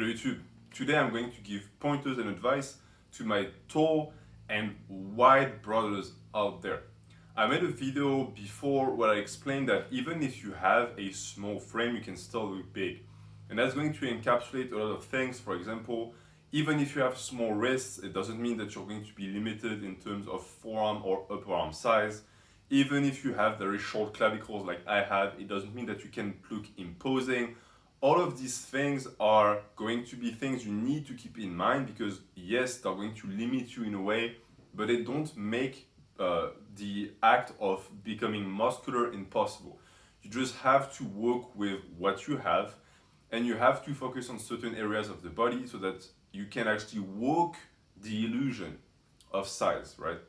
Hello YouTube. Today I'm going to give pointers and advice to my tall and wide brothers out there. I made a video before where I explained that even if you have a small frame, you can still look big. And that's going to encapsulate a lot of things. For example, even if you have small wrists, it doesn't mean that you're going to be limited in terms of forearm or upper arm size. Even if you have very short clavicles like I have, it doesn't mean that you can look imposing. All of these things are going to be things you need to keep in mind because yes, they're going to limit you in a way, but they don't make the act of becoming muscular impossible. You just have to work with what you have, and you have to focus on certain areas of the body so that you can actually work the illusion of size, right?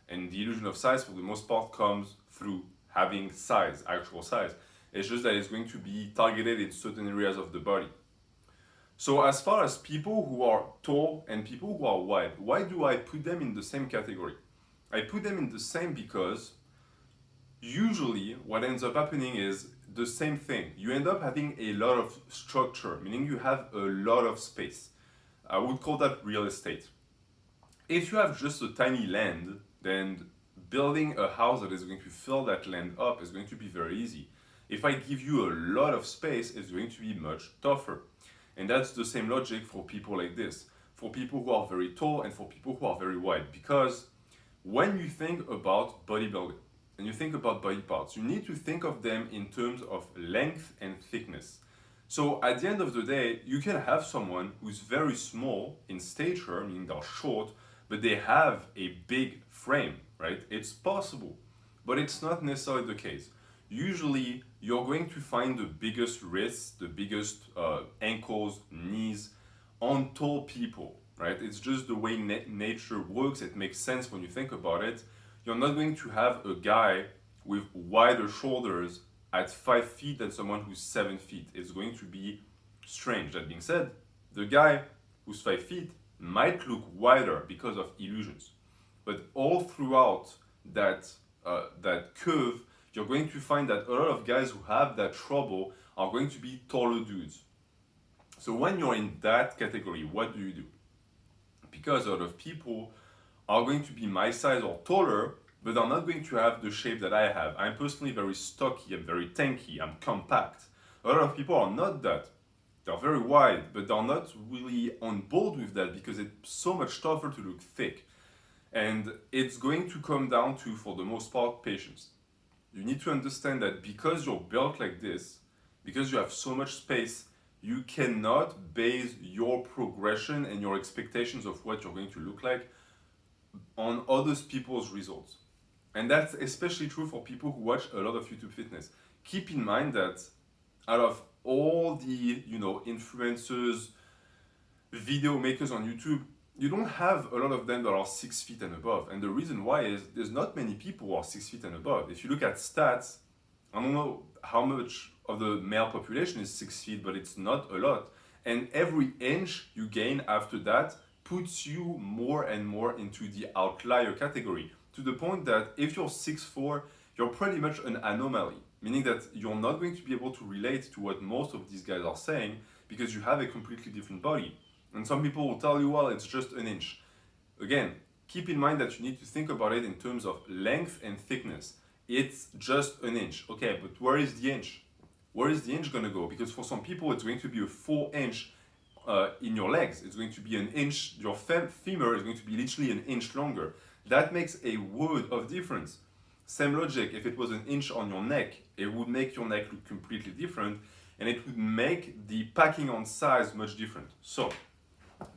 And the illusion of size for the most part comes through having size, actual size. It's just that it's going to be targeted in certain areas of the body. So as far as people who are tall and people who are wide, why do I put them in the same category? I put them in the same because usually what ends up happening is the same thing. You end up having a lot of structure, meaning you have a lot of space. I would call that real estate. If you have just a tiny land, then building a house that is going to fill that land up is going to be very easy. If I give you a lot of space, it's going to be much tougher. And that's the same logic for people like this, for people who are very tall and for people who are very wide. Because when you think about bodybuilding and you think about body parts, you need to think of them in terms of length and thickness. So at the end of the day, you can have someone who's very small in stature, meaning they're short, but they have a big frame, right? It's possible, but it's not necessarily the case. Usually, you're going to find the biggest wrists, the biggest ankles, knees on tall people, right? It's just the way nature works. It makes sense when you think about it. You're not going to have a guy with wider shoulders at 5 feet than someone who's 7 feet. It's going to be strange. That being said, the guy who's 5 feet might look wider because of illusions. But all throughout that curve, you're going to find that a lot of guys who have that trouble are going to be taller dudes. So when you're in that category, what do you do? Because a lot of people are going to be my size or taller, but they're not going to have the shape that I have. I'm personally very stocky, I'm very tanky, I'm compact. A lot of people are not that. They're very wide, but they're not really on board with that because it's so much tougher to look thick. And it's going to come down to, for the most part, patience. You need to understand that because you're built like this, because you have so much space, you cannot base your progression and your expectations of what you're going to look like on other people's results. And that's especially true for people who watch a lot of YouTube fitness. Keep in mind that out of all the influencers, video makers on YouTube, you don't have a lot of them that are 6 feet and above. And the reason why is there's not many people who are 6 feet and above. If you look at stats, I don't know how much of the male population is 6 feet, but it's not a lot. And every inch you gain after that puts you more and more into the outlier category, to the point that if you're 6'4", you're pretty much an anomaly, meaning that you're not going to be able to relate to what most of these guys are saying because you have a completely different body. And some people will tell you, well, it's just an inch. Again, keep in mind that you need to think about it in terms of length and thickness. It's just an inch. Okay, but where is the inch? Where is the inch going to go? Because for some people, it's going to be a 4-inch in your legs. It's going to be an inch. Your femur is going to be literally an inch longer. That makes a world of difference. Same logic, if it was an inch on your neck, it would make your neck look completely different, and it would make the packing on size much different. So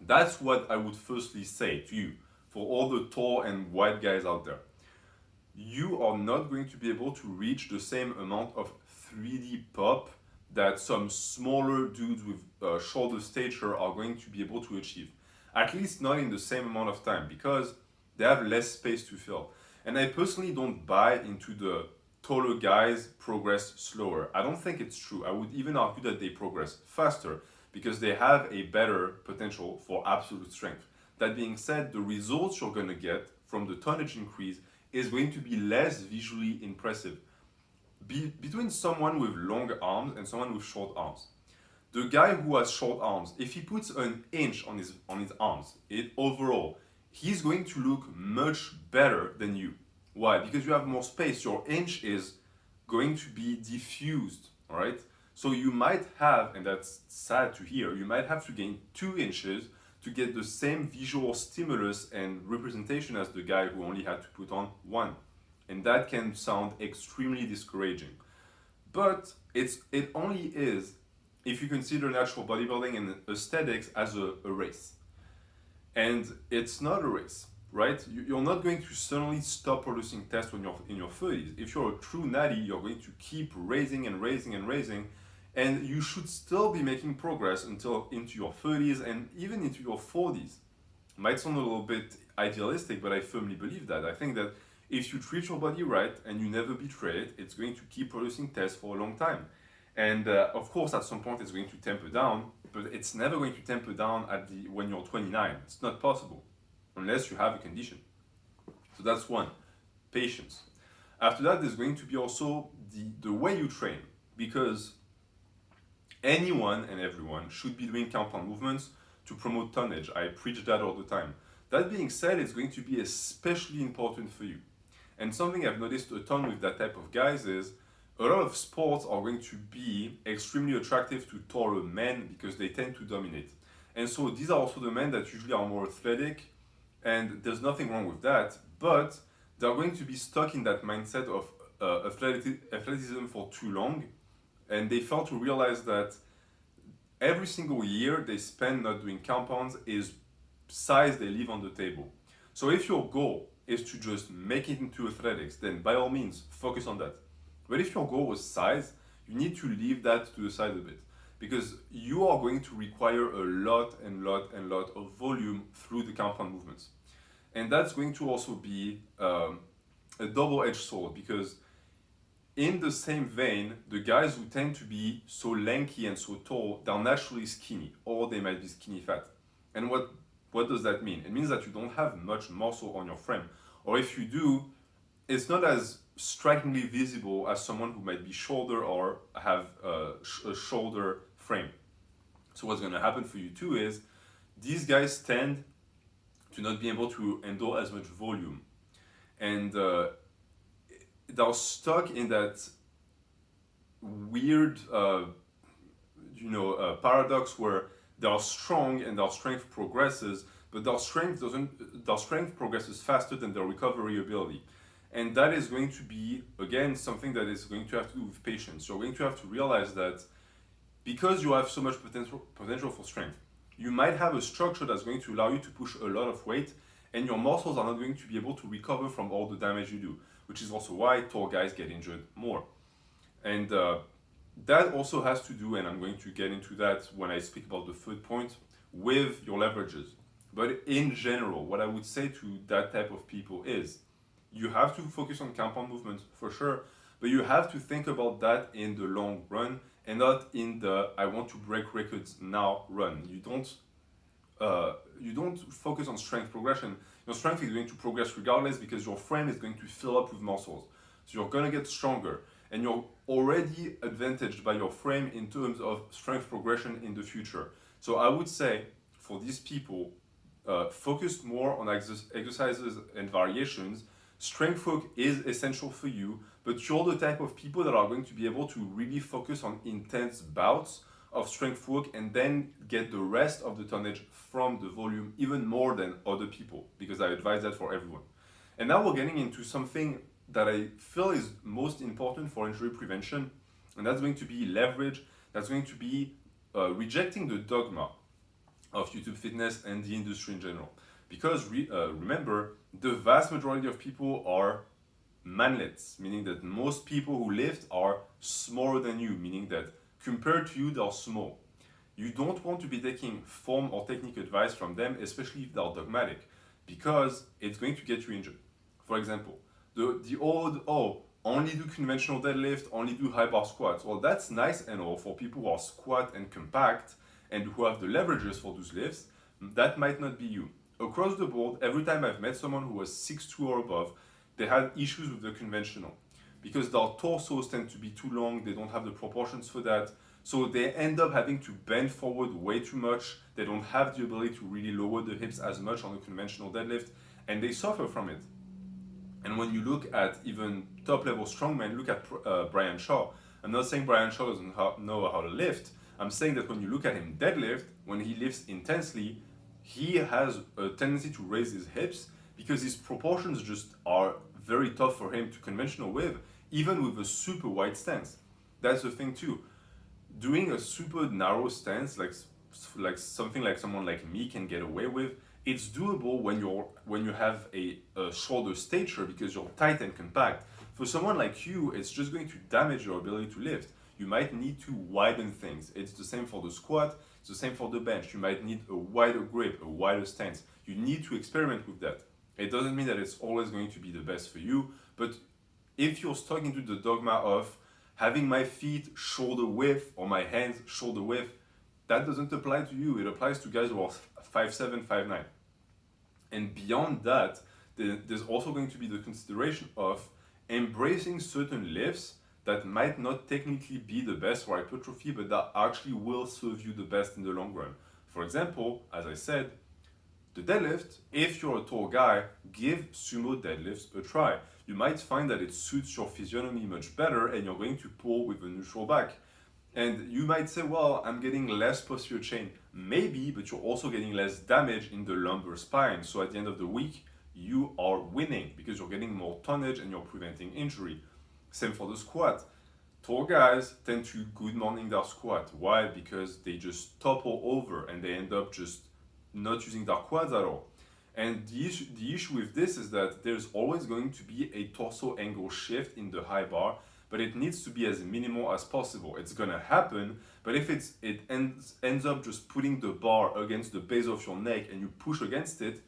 that's what I would firstly say to you, for all the tall and wide guys out there. You are not going to be able to reach the same amount of 3D pop that some smaller dudes with shorter stature are going to be able to achieve. At least not in the same amount of time, because they have less space to fill. And I personally don't buy into the taller guys progress slower. I don't think it's true. I would even argue that they progress faster because they have a better potential for absolute strength. That being said, the results you're going to get from the tonnage increase is going to be less visually impressive between someone with long arms and someone with short arms. The guy who has short arms, if he puts an inch on his arms, overall, he's going to look much better than you. Why? Because you have more space. Your inch is going to be diffused, all right? So you might have, and that's sad to hear, you might have to gain 2 inches to get the same visual stimulus and representation as the guy who only had to put on 1. And that can sound extremely discouraging. But it only is if you consider natural bodybuilding and aesthetics as a race. And it's not a race, right? You're not going to suddenly stop producing tests when you're in your 30s. If you're a true natty, you're going to keep raising and raising and raising, and you should still be making progress until into your 30s and even into your 40s. Might sound a little bit idealistic, but I firmly believe that. I think that if you treat your body right and you never betray it, it's going to keep producing tests for a long time. And of course, at some point, it's going to temper down, but it's never going to temper down when you're 29. It's not possible, unless you have a condition. So that's one, patience. After that, there's going to be also the way you train, because anyone and everyone should be doing compound movements to promote tonnage. I preach that all the time. That being said, it's going to be especially important for you. And something I've noticed a ton with that type of guys is a lot of sports are going to be extremely attractive to taller men because they tend to dominate. And so these are also the men that usually are more athletic, and there's nothing wrong with that, but they're going to be stuck in that mindset of athleticism for too long, and they fail to realize that every single year they spend not doing compounds is size they leave on the table. So if your goal is to just make it into athletics, then by all means, focus on that. But if your goal was size, you need to leave that to the side a bit, because you are going to require a lot of volume through the compound movements. And that's going to also be a double-edged sword, because in the same vein, the guys who tend to be so lanky and so tall, they're naturally skinny, or they might be skinny fat. And what does that mean? It means that you don't have much muscle on your frame. Or if you do, it's not as strikingly visible as someone who might be shorter or have a shoulder frame. So what's going to happen for you too is these guys tend to not be able to handle as much volume. And they're stuck in that weird paradox where they're strong and their strength progresses, but their strength progresses faster than their recovery ability. And that is going to be, again, something that is going to have to do with patience. You're going to have to realize that because you have so much potential for strength, you might have a structure that's going to allow you to push a lot of weight, and your muscles are not going to be able to recover from all the damage you do, which is also why tall guys get injured more. And that also has to do, and I'm going to get into that when I speak about the third point, with your leverages. But in general, what I would say to that type of people is, you have to focus on compound movements for sure, but you have to think about that in the long run and not in the I want to break records now run. You don't focus on strength progression. Your strength is going to progress regardless because your frame is going to fill up with muscles. So you're going to get stronger, and you're already advantaged by your frame in terms of strength progression in the future. So I would say for these people, focus more on exercises and variations. Strength work is essential for you, but you're the type of people that are going to be able to really focus on intense bouts of strength work and then get the rest of the tonnage from the volume even more than other people, because I advise that for everyone. And now we're getting into something that I feel is most important for injury prevention, and that's going to be leverage. That's going to be rejecting the dogma of YouTube fitness and the industry in general. Because remember, the vast majority of people are manlets, meaning that most people who lift are smaller than you, meaning that compared to you, they're small. You don't want to be taking form or technique advice from them, especially if they're dogmatic, because it's going to get you injured. For example, the old, only do conventional deadlift, only do high bar squats. Well, that's nice and all for people who are squat and compact and who have the leverages for those lifts. That might not be you. Across the board, every time I've met someone who was 6'2" or above, they had issues with the conventional because their torsos tend to be too long, they don't have the proportions for that. So they end up having to bend forward way too much. They don't have the ability to really lower the hips as much on a conventional deadlift, and they suffer from it. And when you look at even top level strongmen, look at Brian Shaw. I'm not saying Brian Shaw doesn't know how to lift. I'm saying that when you look at him deadlift, when he lifts intensely, he has a tendency to raise his hips because his proportions just are very tough for him to conventional with, even with a super wide stance. That's the thing too. Doing a super narrow stance, like something like someone like me can get away with, it's doable when you have a shorter stature because you're tight and compact. For someone like you, it's just going to damage your ability to lift. You might need to widen things. It's the same for the squat, it's the same for the bench. You might need a wider grip, a wider stance. You need to experiment with that. It doesn't mean that it's always going to be the best for you, but if you're stuck into the dogma of having my feet shoulder width or my hands shoulder width, that doesn't apply to you. It applies to guys who are 5'7", 5'9". And beyond that, there's also going to be the consideration of embracing certain lifts that might not technically be the best for hypertrophy, but that actually will serve you the best in the long run. For example, as I said, the deadlift, if you're a tall guy, give sumo deadlifts a try. You might find that it suits your physiognomy much better and you're going to pull with a neutral back. And you might say, well, I'm getting less posterior chain. Maybe, but you're also getting less damage in the lumbar spine. So at the end of the week, you are winning because you're getting more tonnage and you're preventing injury. Same for the squat. Tall guys tend to good morning their squat. Why? Because they just topple over and they end up just not using their quads at all. And the issue with this is that there's always going to be a torso angle shift in the high bar, but it needs to be as minimal as possible. It's gonna happen, but if it ends up just putting the bar against the base of your neck and you push against it,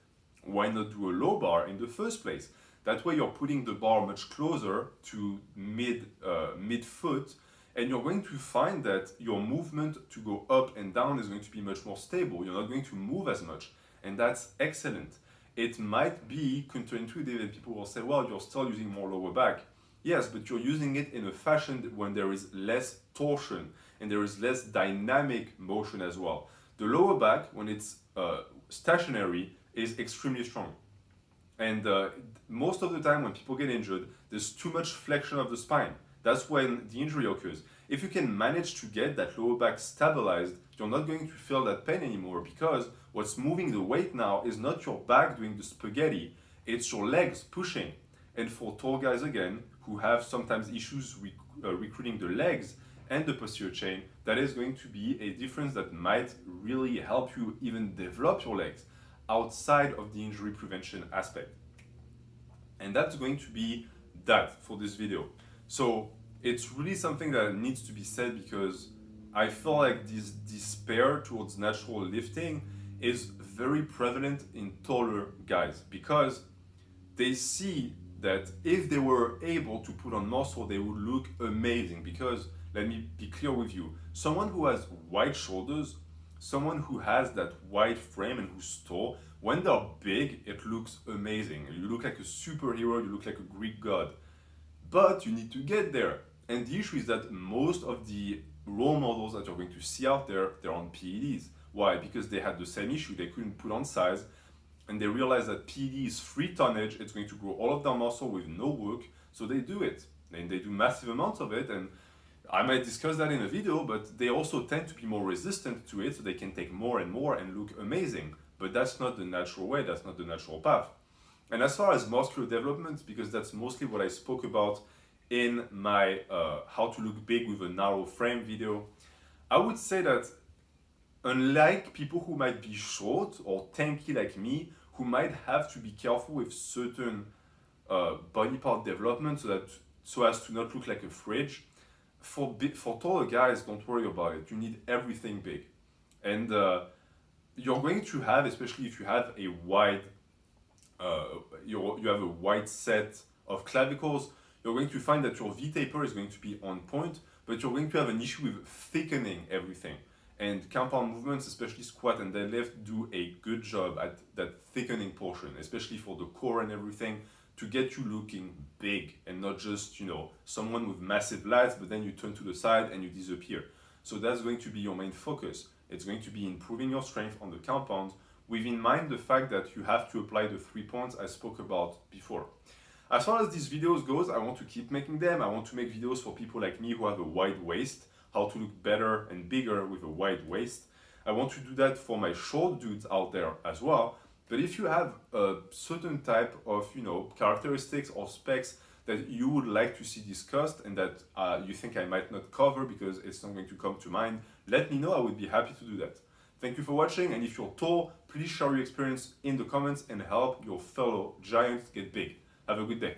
why not do a low bar in the first place? That way you're putting the bar much closer to mid foot, and you're going to find that your movement to go up and down is going to be much more stable. You're not going to move as much, and that's excellent. It might be counterintuitive and people will say, well, you're still using more lower back. Yes, but you're using it in a fashion when there is less torsion and there is less dynamic motion as well. The lower back, when it's stationary, is extremely strong. And most of the time when people get injured, there's too much flexion of the spine. That's when the injury occurs. If you can manage to get that lower back stabilized, you're not going to feel that pain anymore because what's moving the weight now is not your back doing the spaghetti, it's your legs pushing. And for tall guys again, who have sometimes issues recruiting the legs and the posterior chain, that is going to be a difference that might really help you even develop your legs outside of the injury prevention aspect. And that's going to be that for this video. So it's really something that needs to be said because I feel like this despair towards natural lifting is very prevalent in taller guys because they see that if they were able to put on muscle, they would look amazing. Because let me be clear with you, someone who has wide shoulders, someone who has that wide frame and who's tall, when they're big, it looks amazing. You look like a superhero, you look like a Greek god. But you need to get there. And the issue is that most of the role models that you're going to see out there, they're on PEDs. Why? Because they had the same issue. They couldn't put on size and they realized that PED is free tonnage. It's going to grow all of their muscle with no work. So they do it. And they do massive amounts of it. And I might discuss that in a video, but they also tend to be more resistant to it so they can take more and more and look amazing. But that's not the natural way. That's not the natural path. And as far as muscular development, because that's mostly what I spoke about in my how to look big with a narrow frame video, I would say that unlike people who might be short or tanky like me, who might have to be careful with certain body part development so as to not look like a fridge, for taller guys, don't worry about it. You need everything big. And you're going to have, especially if you have a wide you have a wide set of clavicles, you're going to find that your V-taper is going to be on point, but you're going to have an issue with thickening everything. And compound movements, especially squat and deadlift, do a good job at that thickening portion, especially for the core and everything, to get you looking big and not just, someone with massive lats, but then you turn to the side and you disappear. So that's going to be your main focus. It's going to be improving your strength on the compound with in mind the fact that you have to apply the 3 points I spoke about before. As far as these videos goes, I want to keep making them. I want to make videos for people like me who have a wide waist, how to look better and bigger with a wide waist. I want to do that for my short dudes out there as well. But if you have a certain type of, characteristics or specs that you would like to see discussed and that you think I might not cover because it's not going to come to mind, let me know. I would be happy to do that. Thank you for watching, and if you're tall, please share your experience in the comments and help your fellow giants get big. Have a good day.